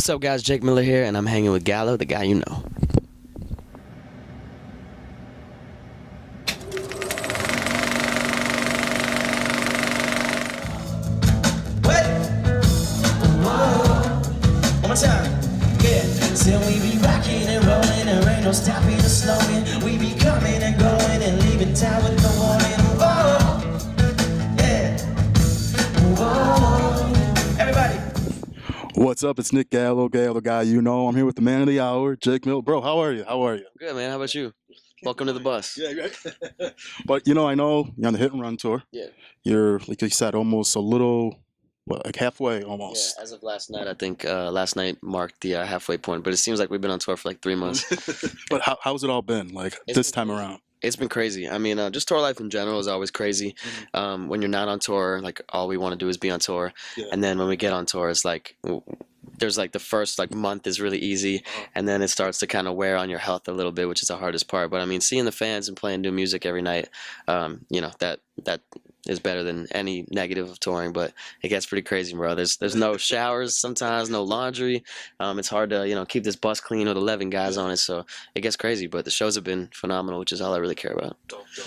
What's up, guys? Jake Miller here, and I'm hanging with Gallo, the guy you know. What? Whoa. One more time. Yeah. Till we be rocking and rolling, there ain't no stopping or slowing. We be coming and going and leaving town with no warning. Whoa. Yeah. Whoa. Everybody. What's up? It's Nick Gallo, Gallo, the guy you know. I'm here with the man of the hour, Jake Miller. Bro, how are you? How are you? Good, man. How about you? Welcome to the bus. Yeah, right. But I know you're on the hit and run tour. Yeah. You're, like you said, almost a little, like halfway almost. Yeah, as of last night, I think last night marked the halfway point, but it seems like we've been on tour for like 3 months. But how's it all been, like, It's this been time crazy. around? It's been crazy. I mean, just tour life in general is always crazy. When you're not on tour, like all we want to do is be on tour. Yeah. And then when we get on tour, it's like there's like the first like month is really easy, and then it starts to kind of wear on your health a little bit, which is the hardest part. But I mean, seeing the fans and playing new music every night, that is better than any negative of touring. But it gets pretty crazy, bro. There's no showers sometimes, no laundry. It's hard to keep this bus clean with 11 guys on it, so it gets crazy. But the shows have been phenomenal, which is all I really care about.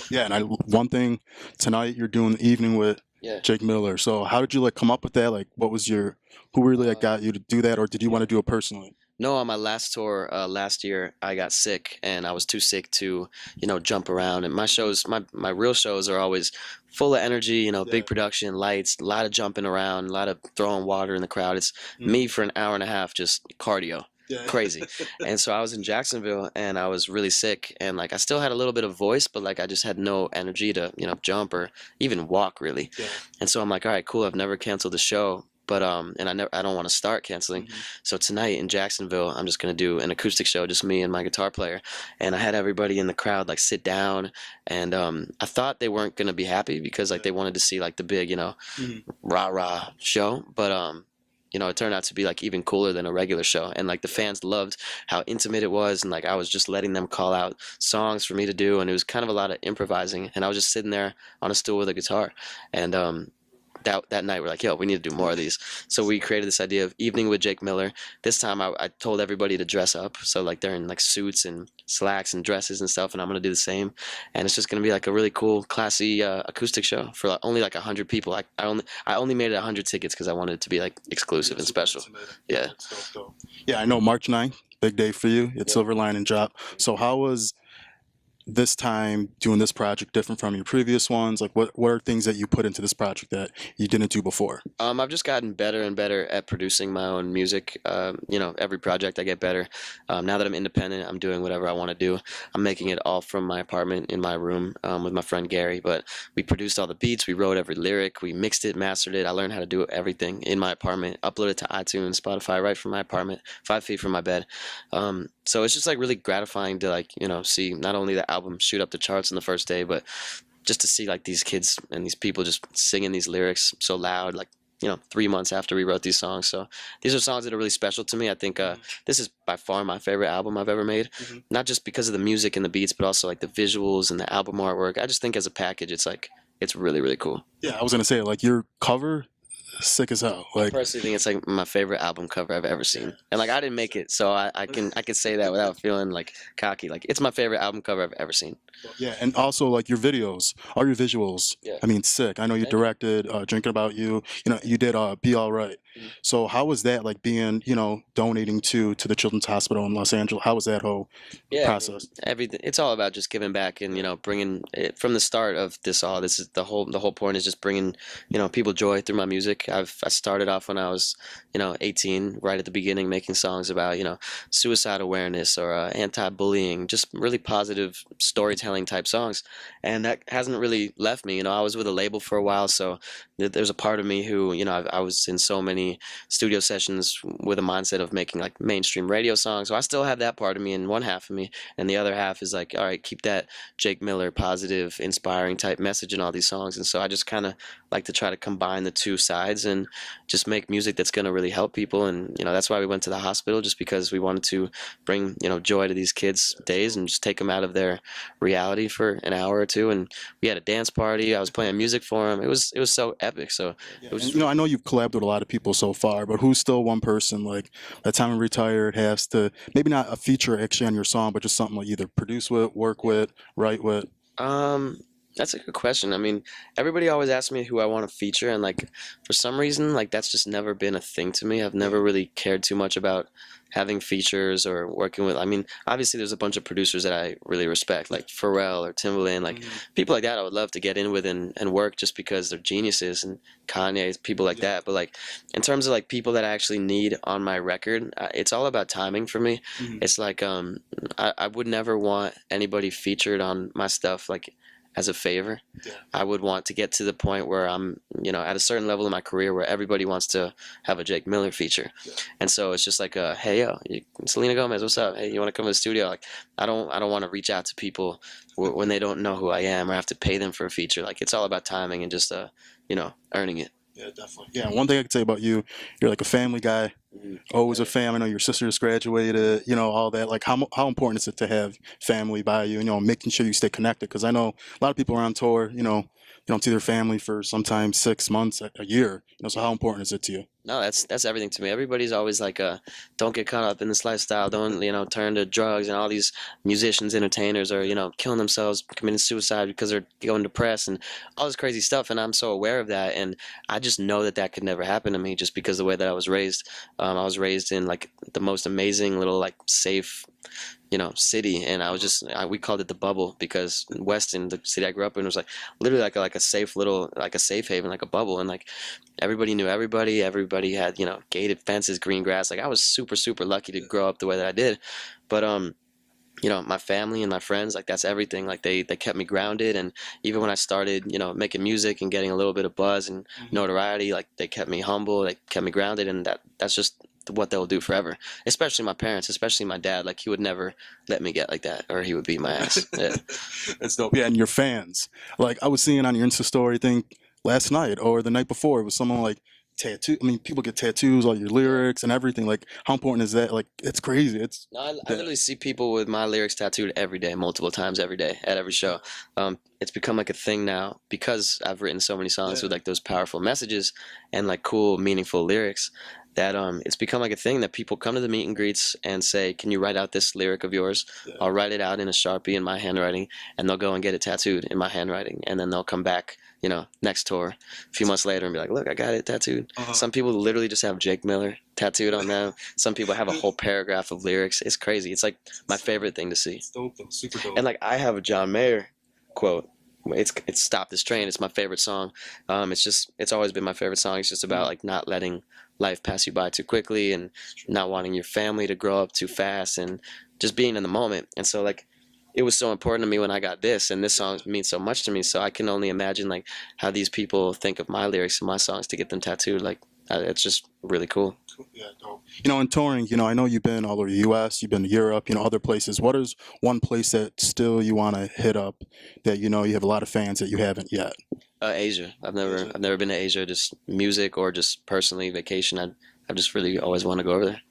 Yeah, and one thing, tonight you're doing the evening with Yeah. Jake Miller. So how did you, like, come up with that? Like, what was who really, like, got you to do that, or did you want to do it personally? No, on my last tour last year, I got sick and I was too sick to, jump around. And my shows, my real shows are always full of energy, big production, lights, a lot of jumping around, a lot of throwing water in the crowd. It's me for an hour and a half, just cardio. Yeah. Crazy. And so I was in Jacksonville and I was really sick, and like I still had a little bit of voice, but like I just had no energy to, jump or even walk really. Yeah. And so I'm like, all right, cool. I've never canceled a show. But and I don't want to start canceling. So tonight in Jacksonville, I'm just gonna do an acoustic show, just me and my guitar player. And I had everybody in the crowd like sit down, and I thought they weren't gonna be happy because like they wanted to see like the big, rah rah show. But it turned out to be like even cooler than a regular show, and like the fans loved how intimate it was, and like I was just letting them call out songs for me to do, and it was kind of a lot of improvising, and I was just sitting there on a stool with a guitar, and that night we're like, yo, we need to do more of these. So we created this idea of evening with Jake Miller. This time I told everybody to dress up, so like they're in like suits and slacks and dresses and stuff, and I'm gonna do the same. And it's just gonna be like a really cool, classy acoustic show for like, only like 100 people. I only made it 100 tickets because I wanted it to be like exclusive and special. Yeah. Yeah, I know March 9th, big day for you. It's Silver Lining Drop. So how was this time doing this project different from your previous ones? Like, what are things that you put into this project that you didn't do before? I've just gotten better and better at producing my own music. Every project I get better. Now that I'm independent, I'm doing whatever I want to do. I'm making it all from my apartment in my room with my friend Gary. But we produced all the beats, we wrote every lyric, we mixed it, mastered it. I learned how to do everything in my apartment, upload it to iTunes, Spotify, right from my apartment, 5 feet from my bed. So it's just like really gratifying to see not only the album shoot up the charts on the first day, but just to see like these kids and these people just singing these lyrics so loud, like 3 months after we wrote these songs. So these are songs that are really special to me. I think this is by far my favorite album I've ever made. Not just because of the music and the beats, but also like the visuals and the album artwork. I just think as a package, it's really, really cool. Yeah, I was gonna say, like, your cover, sick as hell. I Like, personally think it's like my favorite album cover I've ever seen. And like I didn't make it, so I can say that without feeling like cocky. Like it's my favorite album cover I've ever seen. yeah, and also like your videos, all your visuals. Yeah. I mean, sick. I know you Thank you. directed Drinking About You. You did Be All Right. So how was that, like, being donating to the Children's Hospital in Los Angeles? How was that whole process? Everything. It's all about just giving back and bringing it from the start of this. This is the whole point is just bringing people joy through my music. I started off when I was 18, right at the beginning, making songs about suicide awareness or anti-bullying, just really positive storytelling type songs, and that hasn't really left me. I was with a label for a while, so there's a part of me who I was in so many studio sessions with a mindset of making like mainstream radio songs. So I still have that part of me in one half of me, and the other half is like, all right, keep that Jake Miller positive, inspiring type message in all these songs. And so I just kind of like to try to combine the two sides and just make music that's going to really help people. And that's why we went to the hospital, just because we wanted to bring joy to these kids' days and just take them out of their reality for an hour or two. And we had a dance party. I was playing music for them. It was so epic. So it was And, I know you've collabed with a lot of people so far, but who's still one person like by the time you retired has to maybe not a feature actually on your song, but just something like either produce with, work with, write with? Um, that's a good question. I mean, everybody always asks me who I want to feature, and like for some reason, like that's just never been a thing to me. I've never really cared too much about having features or working with. I mean, obviously there's a bunch of producers that I really respect, like Pharrell or Timbaland, like people like that I would love to get in with and work just because they're geniuses, and Kanye, people like that. But like in terms of like people that I actually need on my record, it's all about timing for me. It's like I would never want anybody featured on my stuff like as a favor. I would want to get to the point where I'm, at a certain level in my career where everybody wants to have a Jake Miller feature. And so it's just like hey yo, Selena Gomez, what's up? Hey, you want to come to the studio? Like I don't want to reach out to people when they don't know who I am or have to pay them for a feature. Like it's all about timing and just earning it. Yeah, definitely. Yeah, one thing I could say about you, you're like a family guy, always a fam. I know your sister just graduated, all that. Like, how important is it to have family by you, making sure you stay connected? Because I know a lot of people are on tour, you don't see their family for sometimes 6 months, a year. So how important is it to you? No, that's everything to me. Everybody's always like, don't get caught up in this lifestyle. Don't, turn to drugs, and all these musicians, entertainers are, killing themselves, committing suicide because they're going depressed and all this crazy stuff. And I'm so aware of that. And I just know that that could never happen to me just because of the way that I was raised. I was raised in like the most amazing little like safe, city, and I was we called it the bubble because Weston, the city I grew up in, was like literally like a safe little like a safe haven, like a bubble, and like everybody knew everybody. Everybody had gated fences, green grass. Like I was super super lucky to grow up the way that I did, but my family and my friends, like that's everything. Like they kept me grounded, and even when I started making music and getting a little bit of buzz and notoriety, like they kept me humble, they kept me grounded, and that's just what they'll do forever. Especially my parents, especially my dad. Like he would never let me get like that, or he would beat my ass. Yeah. That's dope. Yeah, and your fans. Like I was seeing on your Insta story, I think last night or the night before, it was someone like tattoo. I mean, people get tattoos, all your lyrics and everything. Like, how important is that? Like, it's crazy. It's No, I literally see people with my lyrics tattooed every day, multiple times every day, at every show. It's become like a thing now because I've written so many songs with like those powerful messages and like cool, meaningful lyrics that it's become like a thing that people come to the meet and greets and say, "Can you write out this lyric of yours?" I'll write it out in a Sharpie in my handwriting, and they'll go and get it tattooed in my handwriting, and then they'll come back, next tour a few months later and be like, "Look, I got it tattooed." Some people literally just have Jake Miller tattooed on them. Some people have a whole paragraph of lyrics. It's crazy. It's like my favorite thing to see. It's dope, though. Super dope. And like I have a John Mayer quote. It's "Stop This Train." It's my favorite song. It's always been my favorite song. It's just about like not letting life pass you by too quickly and not wanting your family to grow up too fast and just being in the moment. And so like it was so important to me when I got this, and this song means so much to me. So I can only imagine like how these people think of my lyrics and my songs to get them tattooed. Like it's just really cool. Yeah, dope. In touring, I know you've been all over the U.S., you've been to Europe, other places. What is one place that still you want to hit up that you have a lot of fans that you haven't yet? Asia. I've never been to Asia, just music or just personally vacation. I've just really always want to go over there.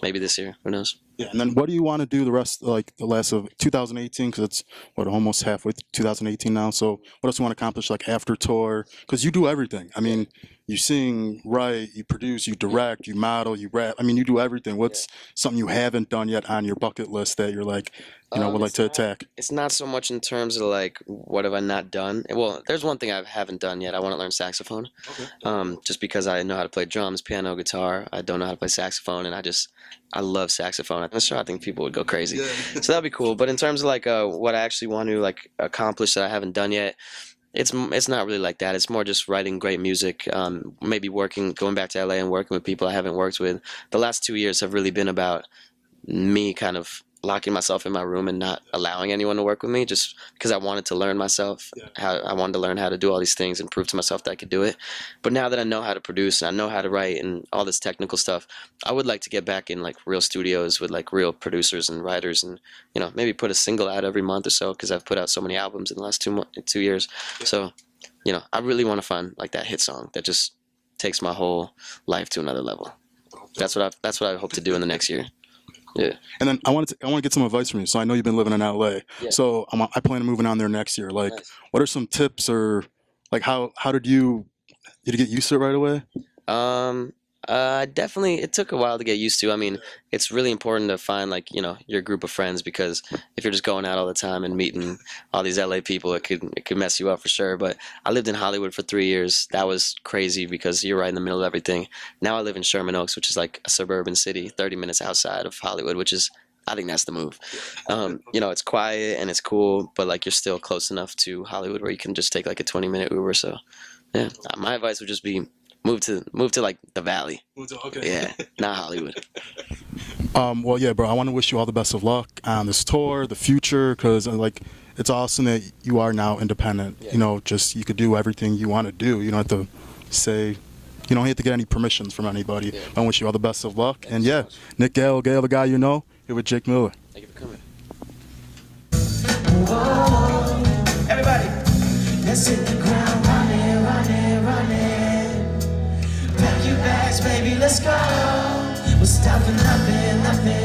Maybe this year, who knows? Yeah, and then what do you want to do the rest, like the last of 2018? Because it's almost halfway through 2018 now. So what else do you want to accomplish, like after tour? Because you do everything. I mean, you sing, write, you produce, you direct, you model, you rap. I mean, you do everything. What's something you haven't done yet on your bucket list that you're like, would like to attack? It's not so much in terms of like what have I not done. Well, there's one thing I haven't done yet. I want to learn saxophone. Okay. Just because I know how to play drums, piano, guitar. I don't know how to play saxophone, and I love saxophone. I'm sure I think people would go crazy. Yeah. So that'd be cool. But in terms of like what I actually want to like accomplish that I haven't done yet, it's not really like that. It's more just writing great music. Maybe going back to LA and working with people I haven't worked with. The last 2 years have really been about me kind of locking myself in my room and not allowing anyone to work with me, just because I wanted to learn myself. I wanted to learn how to do all these things and prove to myself that I could do it. But now that I know how to produce and I know how to write and all this technical stuff, I would like to get back in like real studios with like real producers and writers, and maybe put a single out every month or so, because I've put out so many albums in the last 2 years. So I really want to find like that hit song that just takes my whole life to another level. That's what I hope to do in the next year. Yeah. And then I want to get some advice from you. So I know you've been living in LA. Yeah. So I plan on moving on there next year. Like, nice. What are some tips, or like how did you get used to it right away? Definitely, it took a while to get used to. I mean, it's really important to find like, your group of friends because if you're just going out all the time and meeting all these LA people, it could mess you up for sure. But I lived in Hollywood for 3 years. That was crazy because you're right in the middle of everything. Now I live in Sherman Oaks, which is like a suburban city, 30 minutes outside of Hollywood, which is I think that's the move. It's quiet and it's cool, but like you're still close enough to Hollywood where you can just take like a 20-minute Uber. So, yeah, my advice would just be move to like the Valley. Okay. Yeah, not Hollywood. Well, yeah, bro. I want to wish you all the best of luck on this tour, the future, because like it's awesome that you are now independent. Yeah. Just you could do everything you want to do. You don't have to say, you don't have to get any permissions from anybody. Yeah. I wish you all the best of luck. Thank And you so yeah, much. Nick Gallo, the guy you know, here with Jake Miller. Thank you for coming. Whoa, everybody, let's hit the ground running, running, running. Pack your bags, baby, let's go. We're stopping nothing, nothing.